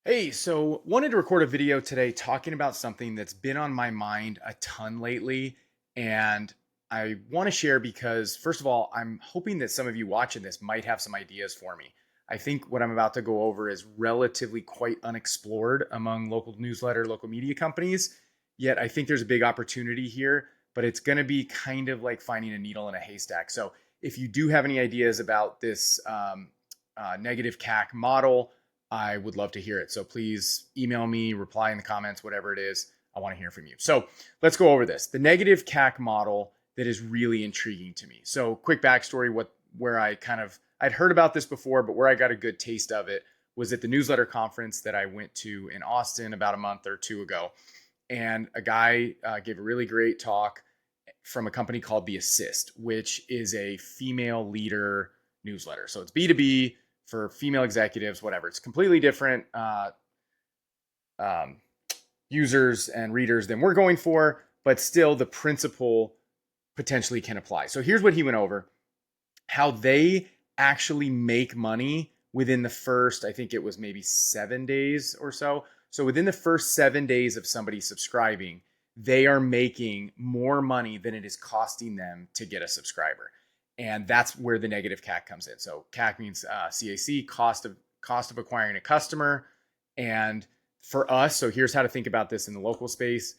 Hey, so wanted to record a video today talking about something that's been on my mind a ton lately. And I want to share because, first of all, I'm hoping that some of you watching this might have some ideas for me. I think what I'm about to go over is relatively quite unexplored among local newsletter, local media companies. Yet I think there's a big opportunity here, but it's going to be kind of like finding a needle in a haystack. So if you do have any ideas about this negative CAC model, I would love to hear it. So please email me, reply in the comments, whatever it is. I want to hear from you. So let's go over this. The negative CAC model that is really intriguing to me. So quick backstory, where I'd heard about this before, but where I got a good taste of it was at the newsletter conference that I went to in Austin about a month or two ago. And a guy gave a really great talk from a company called The Assist, which is a female leader newsletter. So it's B2B for female executives, whatever. It's completely different um, users and readers than we're going for, but still the principle potentially can apply. So here's what he went over: how they actually make money within the first, I think it was maybe 7 days or so. So within the first 7 days of somebody subscribing, they are making more money than it is costing them to get a subscriber. And that's where the negative CAC comes in. So CAC means CAC, cost of acquiring a customer. And for us, so here's how to think about this in the local space.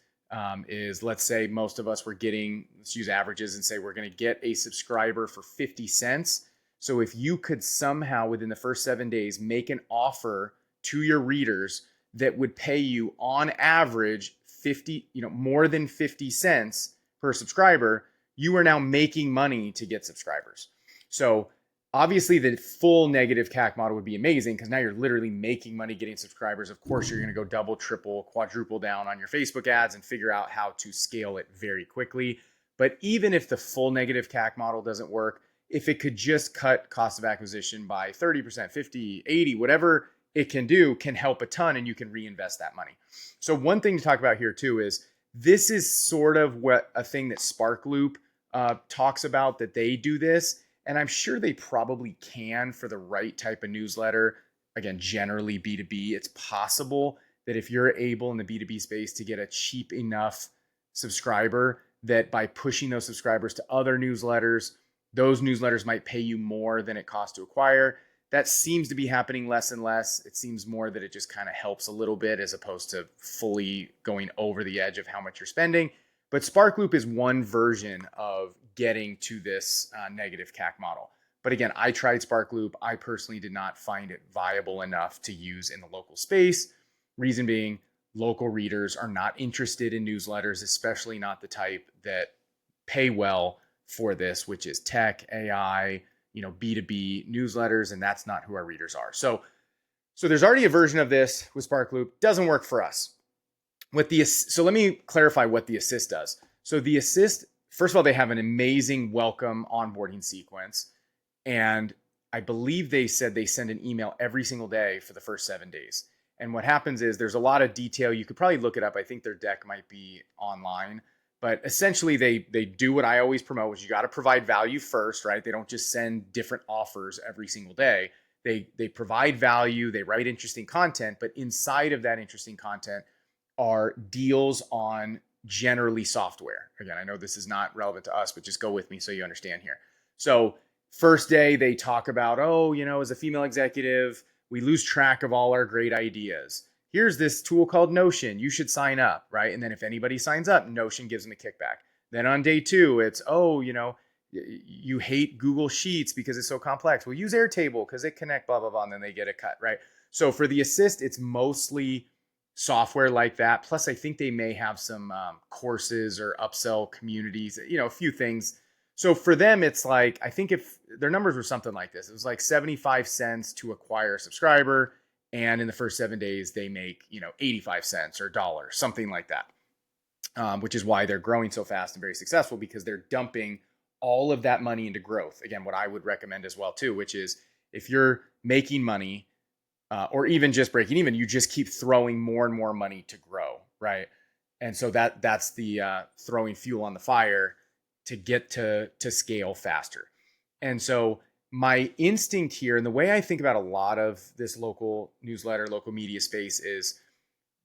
Is, let's say most of us were getting, let's use averages and say we're going to get a subscriber for 50 cents. So if you could somehow within the first 7 days make an offer to your readers that would pay you on average 50, more than 50 cents per subscriber, you are now making money to get subscribers. So obviously the full negative CAC model would be amazing because now you're literally making money getting subscribers. Of course, you're going to go double, triple, quadruple down on your Facebook ads and figure out how to scale it very quickly. But even if the full negative CAC model doesn't work, if it could just cut cost of acquisition by 30%, 50, 80, whatever it can do, can help a ton, and you can reinvest that money. So one thing to talk about here too is this is sort of what a thing that Sparkloop talks about, that they do this. And I'm sure they probably can for the right type of newsletter. Again, generally B2B, it's possible that if you're able in the B2B space to get a cheap enough subscriber, that by pushing those subscribers to other newsletters, those newsletters might pay you more than it costs to acquire. That seems to be happening less and less. It seems more that it just kind of helps a little bit as opposed to fully going over the edge of how much you're spending. But Sparkloop is one version of getting to this negative CAC model. But again, I tried Sparkloop. I personally did not find it viable enough to use in the local space. Reason being, local readers are not interested in newsletters, especially not the type that pay well for this, which is tech, AI, B2B newsletters, and that's not who our readers are. So there's already a version of this with Sparkloop. Doesn't work for us. So let me clarify what the Assist does. So the Assist, first of all, they have an amazing welcome onboarding sequence. And I believe they said they send an email every single day for the first 7 days. And what happens is there's a lot of detail. You could probably look it up. I think their deck might be online. But essentially, they do what I always promote, which you got to provide value first, right? They don't just send different offers every single day. They provide value. They write interesting content. But inside of that interesting content are deals on generally software. Again, I know this is not relevant to us, but just go with me so you understand here. So first day, they talk about, as a female executive, we lose track of all our great ideas. Here's this tool called Notion. You should sign up, right? And then if anybody signs up, Notion gives them a kickback. Then on day two, it's, you hate Google Sheets because it's so complex. Well, use Airtable because it connect, blah, blah, blah, and then they get a cut, right? So for the Assist, it's mostly software like that. Plus, I think they may have some courses or upsell communities, a few things. So for them, it's like, I think if their numbers were something like this, it was like 75 cents to acquire a subscriber. And in the first 7 days, they make, 85 cents or $1, something like that, which is why they're growing so fast and very successful, because they're dumping all of that money into growth. Again, what I would recommend as well, too, which is if you're making money or even just breaking even, you just keep throwing more and more money to grow, right? And so that's the throwing fuel on the fire to get to scale faster. And so my instinct here, and the way I think about a lot of this local newsletter, local media space, is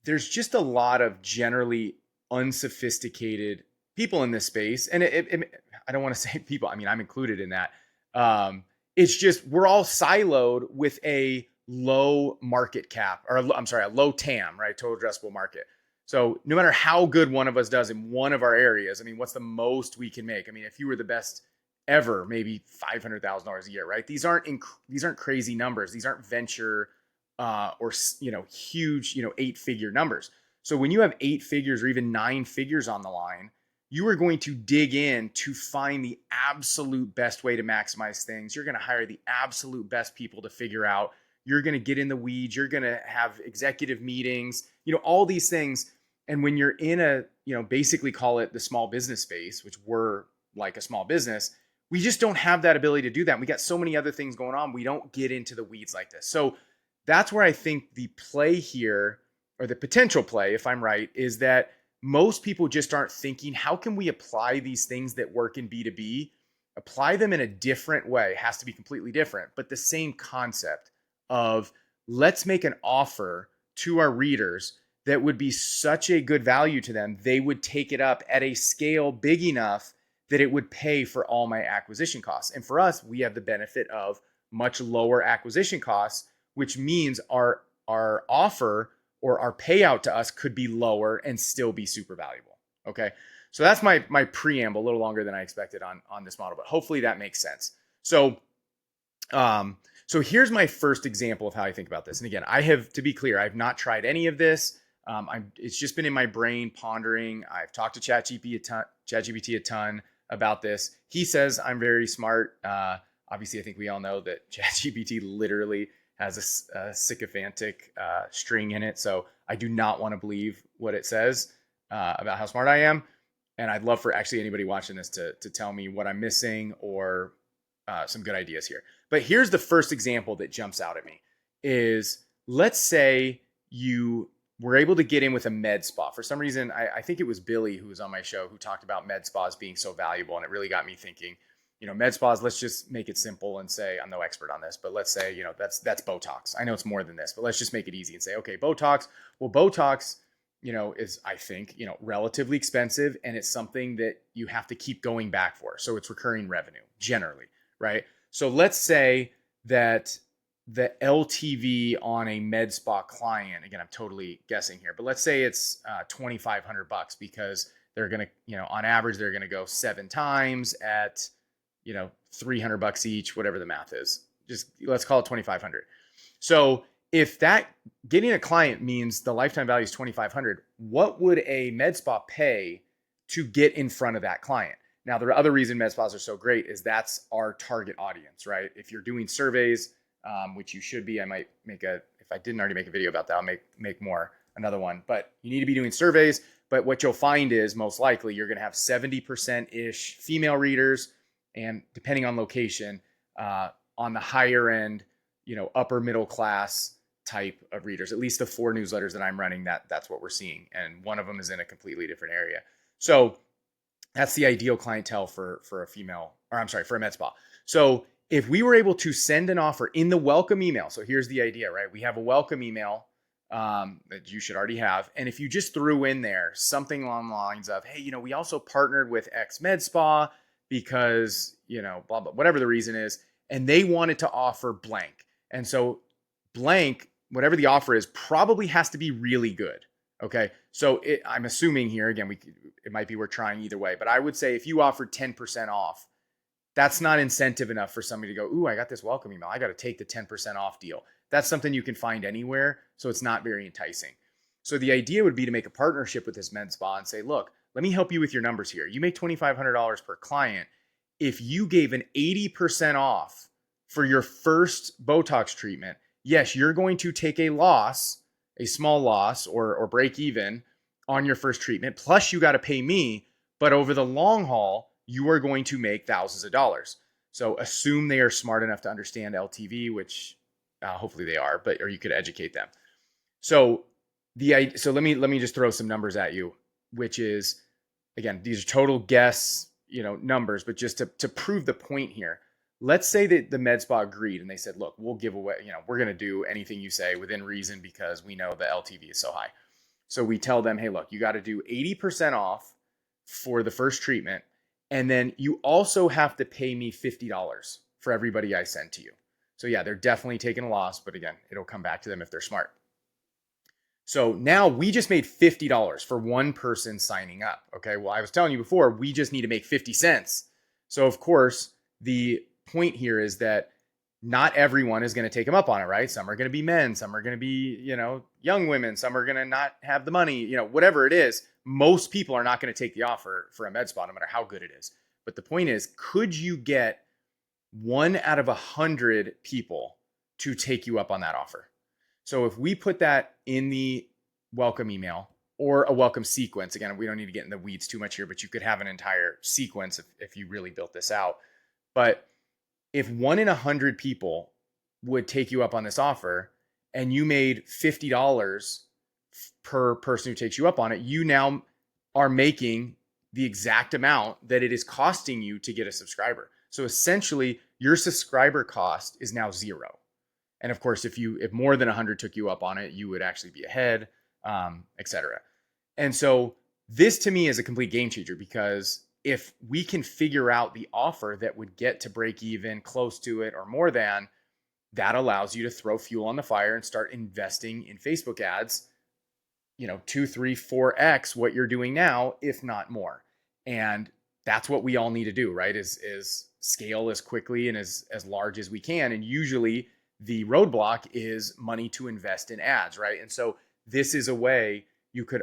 there's just a lot of generally unsophisticated people in this space. And I don't want to say people, I mean, I'm included in that. It's just we're all siloed with a low market cap, or I'm sorry, a low TAM, right? Total addressable market. So no matter how good one of us does in one of our areas, I mean, what's the most we can make? I mean, if you were the best ever, maybe $500,000 a year, right? These aren't crazy numbers. These aren't venture or huge 8-figure numbers. So when you have 8 figures or even 9 figures on the line, you are going to dig in to find the absolute best way to maximize things. You're going to hire the absolute best people to figure out. You're going to get in the weeds. You're going to have executive meetings, all these things. And when you're in a, basically call it the small business space, which we're like a small business, we just don't have that ability to do that. We got so many other things going on. We don't get into the weeds like this. So that's where I think the play here, or the potential play, if I'm right, is that most people just aren't thinking, how can we apply these things that work in B2B, apply them in a different way? It has to be completely different, but the same concept of let's make an offer to our readers that would be such a good value to them, they would take it up at a scale big enough that it would pay for all my acquisition costs. And for us, we have the benefit of much lower acquisition costs, which means our offer or our payout to us could be lower and still be super valuable. Okay. So that's my preamble, a little longer than I expected on this model, but hopefully that makes sense. So here's my first example of how I think about this. And again, to be clear, I've not tried any of this. It's just been in my brain pondering. I've talked to ChatGPT a ton about this. He says I'm very smart. Obviously, I think we all know that ChatGPT literally has a sycophantic string in it. So I do not want to believe what it says about how smart I am. And I'd love for actually anybody watching this to tell me what I'm missing or some good ideas here. But here's the first example that jumps out at me is, let's say you were able to get in with a med spa. For some reason, I think it was Billy who was on my show who talked about med spas being so valuable. And it really got me thinking, med spas, let's just make it simple and say, I'm no expert on this, but let's say, that's Botox. I know it's more than this, but let's just make it easy and say, okay, Botox. Well, Botox, is, I think, relatively expensive, and it's something that you have to keep going back for. So it's recurring revenue generally, right? So let's say that the LTV on a med spa client, again, I'm totally guessing here, but let's say it's $2,500 because they're going to, on average, they're going to go 7 times at, $300 each, whatever the math is. Just let's call it 2,500. So if that getting a client means the lifetime value is 2,500, what would a med spa pay to get in front of that client? Now, the other reason med spas are so great is that's our target audience, right? If you're doing surveys, which you should be, I might if I didn't already make a video about that, I'll make another one, but you need to be doing surveys. But what you'll find is most likely you're going to have 70%-ish female readers, and depending on location, on the higher end, upper middle class type of readers. At least the 4 newsletters that I'm running, that's what we're seeing. And one of them is in a completely different area. So that's the ideal clientele for a med spa. So if we were able to send an offer in the welcome email, so here's the idea, right? We have a welcome email that you should already have. And if you just threw in there something along the lines of, hey, we also partnered with X Med Spa because, blah, blah, whatever the reason is, and they wanted to offer blank. And so blank, whatever the offer is, probably has to be really good. Okay. So I'm assuming here, again, it might be we're trying either way, but I would say if you offered 10% off, that's not incentive enough for somebody to go, ooh, I got this welcome email, I got to take the 10% off deal. That's something you can find anywhere. So it's not very enticing. So the idea would be to make a partnership with this med spa and say, look, let me help you with your numbers here. You make $2,500 per client. If you gave an 80% off for your first Botox treatment, yes, you're going to take a loss, a small loss or break even on your first treatment. Plus you got to pay me, but over the long haul, you are going to make thousands of dollars. So assume they are smart enough to understand LTV, which hopefully they are, or you could educate them. So let me just throw some numbers at you, which is, again, these are total guess, numbers, but just to prove the point here. let's say that the med spa agreed and they said, look, we'll give away, we're going to do anything you say within reason because we know the LTV is so high. So we tell them, hey, look, you got to do 80% off for the first treatment. And then you also have to pay me $50 for everybody I send to you. So yeah, they're definitely taking a loss, but again, it'll come back to them if they're smart. So now we just made $50 for one person signing up. Okay. Well, I was telling you before, we just need to make 50 cents. So of course, the point here is that not everyone is going to take them up on it, right? Some are going to be men, some are going to be, young women, some are going to not have the money, whatever it is. Most people are not going to take the offer for a med spa, no matter how good it is. But the point is, could you get 1 out of 100 people to take you up on that offer? So if we put that in the welcome email or a welcome sequence, again, we don't need to get in the weeds too much here, but you could have an entire sequence if you really built this out. But if 1 in 100 people would take you up on this offer and you made $50 per person who takes you up on it, you now are making the exact amount that it is costing you to get a subscriber. So essentially, your subscriber cost is now zero. And of course, if more than 100 took you up on it, you would actually be ahead, etc. And so this to me is a complete game changer, because if we can figure out the offer that would get to break even, close to it, or more than, that allows you to throw fuel on the fire and start investing in Facebook ads, 2, 3, 4x what you're doing now, if not more. And that's what we all need to do, right? Is scale as quickly and as large as we can. And usually the roadblock is money to invest in ads, right? And so this is a way you could,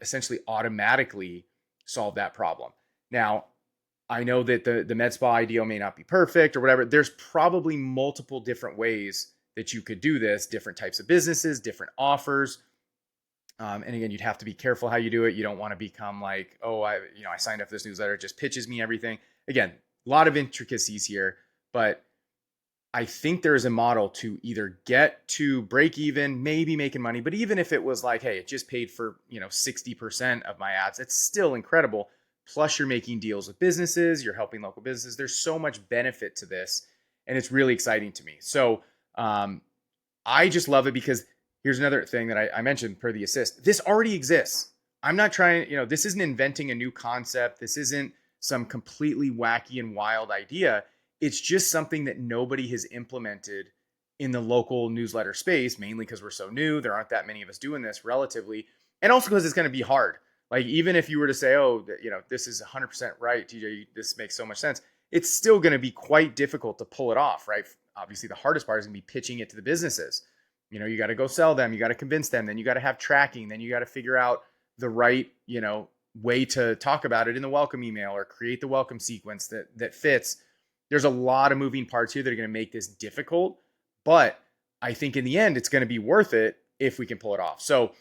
essentially automatically solve that problem. Now, I know that the med spa IDO may not be perfect or whatever. There's probably multiple different ways that you could do this, different types of businesses, different offers. And again, you'd have to be careful how you do it. You don't want to become like, oh, I signed up for this newsletter, it just pitches me everything. Again, a lot of intricacies here, but I think there's a model to either get to break even, maybe making money, but even if it was like, hey, it just paid for, 60% of my ads, it's still incredible. Plus you're making deals with businesses, you're helping local businesses. There's so much benefit to this, and it's really exciting to me. So I just love it, because here's another thing that I mentioned per the assist. This already exists. I'm not trying, this isn't inventing a new concept. This isn't some completely wacky and wild idea. It's just something that nobody has implemented in the local newsletter space, mainly because we're so new. There aren't that many of us doing this relatively. And also because it's going to be hard. Like, even if you were to say, oh, this is 100% right, TJ, this makes so much sense, it's still going to be quite difficult to pull it off, right? Obviously, the hardest part is going to be pitching it to the businesses. You got to go sell them. You got to convince them. Then you got to have tracking. Then you got to figure out the right, way to talk about it in the welcome email or create the welcome sequence that fits. There's a lot of moving parts here that are going to make this difficult, but I think in the end, it's going to be worth it if we can pull it off. So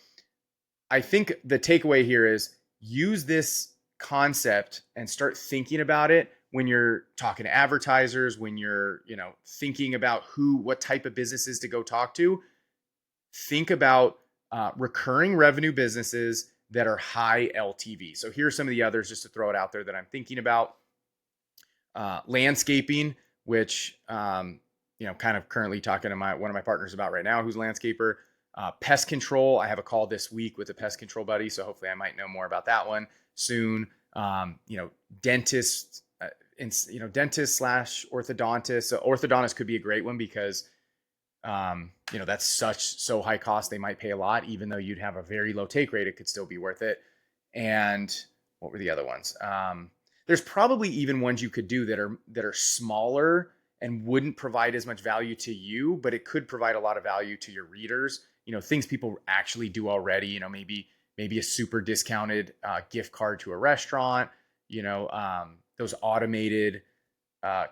I think the takeaway here is use this concept and start thinking about it when you're talking to advertisers, when you're, thinking about what type of businesses to go talk to. Think about recurring revenue businesses that are high LTV. So here are some of the others, just to throw it out there, that I'm thinking about. Landscaping, which, kind of currently talking to one of my partners about right now, who's a landscaper. Pest control. I have a call this week with a pest control buddy, so hopefully I might know more about that one soon. Dentists, dentist slash orthodontist. So orthodontist could be a great one, because, that's so high cost. They might pay a lot, even though you'd have a very low take rate. It could still be worth it. And what were the other ones? There's probably even ones you could do that are smaller and wouldn't provide as much value to you, but it could provide a lot of value to your readers. Things people actually do already. Maybe a super discounted gift card to a restaurant. Those automated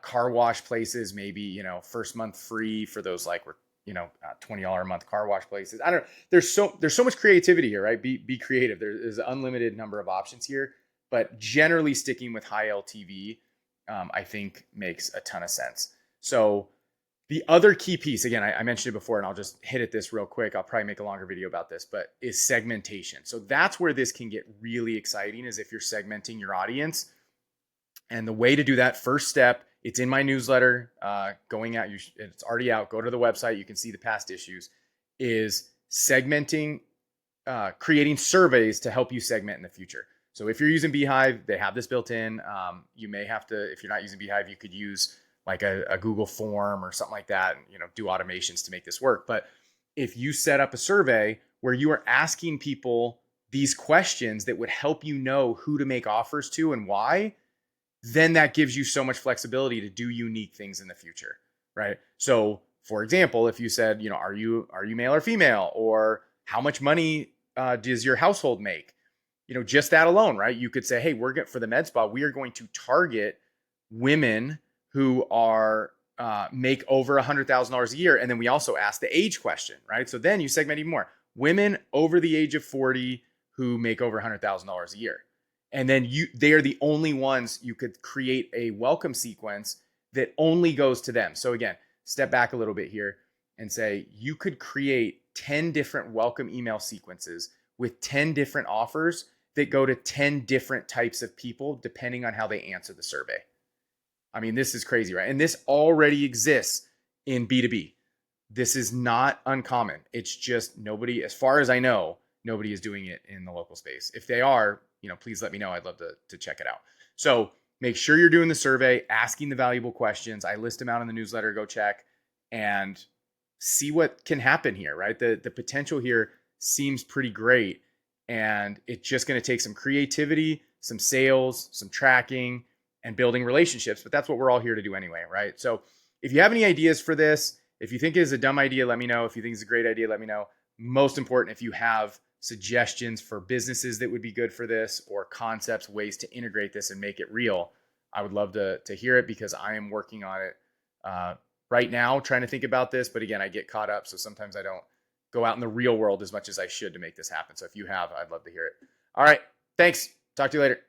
car wash places. Maybe first month free for those $20 a month car wash places. I don't know. There's so much creativity here, right? Be creative. There's an unlimited number of options here. But generally sticking with high LTV, I think makes a ton of sense. So the other key piece, again, I mentioned it before, and I'll just hit at this real quick. I'll probably make a longer video about this, but is segmentation. So that's where this can get really exciting, is if you're segmenting your audience. And the way to do that, first step It's in my newsletter going out. It's already out. Go to the website. You can see the past issues. Is segmenting, creating surveys to help you segment in the future. So if you're using Beehive, they have this built in. You may have to, if you're not using Beehive, you could use like a Google form or something like that, and do automations to make this work. But if you set up a survey where you are asking people these questions that would help you know who to make offers to and why, then that gives you so much flexibility to do unique things in the future, right? So, for example, if you said, are you male or female, or how much money does your household make? Just that alone, right? You could say, hey, for the med spa, we are going to target women who are make over $100,000 a year, and then we also ask the age question, right? So then you segment even more: women over the age of 40 who make over $100,000 a year. And then they are the only ones you could create a welcome sequence that only goes to them. So again, step back a little bit here and say you could create 10 different welcome email sequences with 10 different offers that go to 10 different types of people depending on how they answer the survey. I mean, this is crazy, right? And this already exists in B2B. This is not uncommon. It's just nobody, as far as I know, nobody is doing it in the local space. If they are, please let me know. I'd love to check it out. So make sure you're doing the survey, asking the valuable questions. I list them out in the newsletter. Go check and see what can happen here, right? The potential here seems pretty great. And it's just going to take some creativity, some sales, some tracking, and building relationships. But that's what we're all here to do anyway, right? So if you have any ideas for this, if you think it is a dumb idea, let me know. If you think it's a great idea, let me know. Most important, if you have suggestions for businesses that would be good for this, or concepts, ways to integrate this and make it real, I would love to hear it, because I am working on it right now, trying to think about this. But again, I get caught up. So sometimes I don't go out in the real world as much as I should to make this happen. So if you have, I'd love to hear it. All right. Thanks. Talk to you later.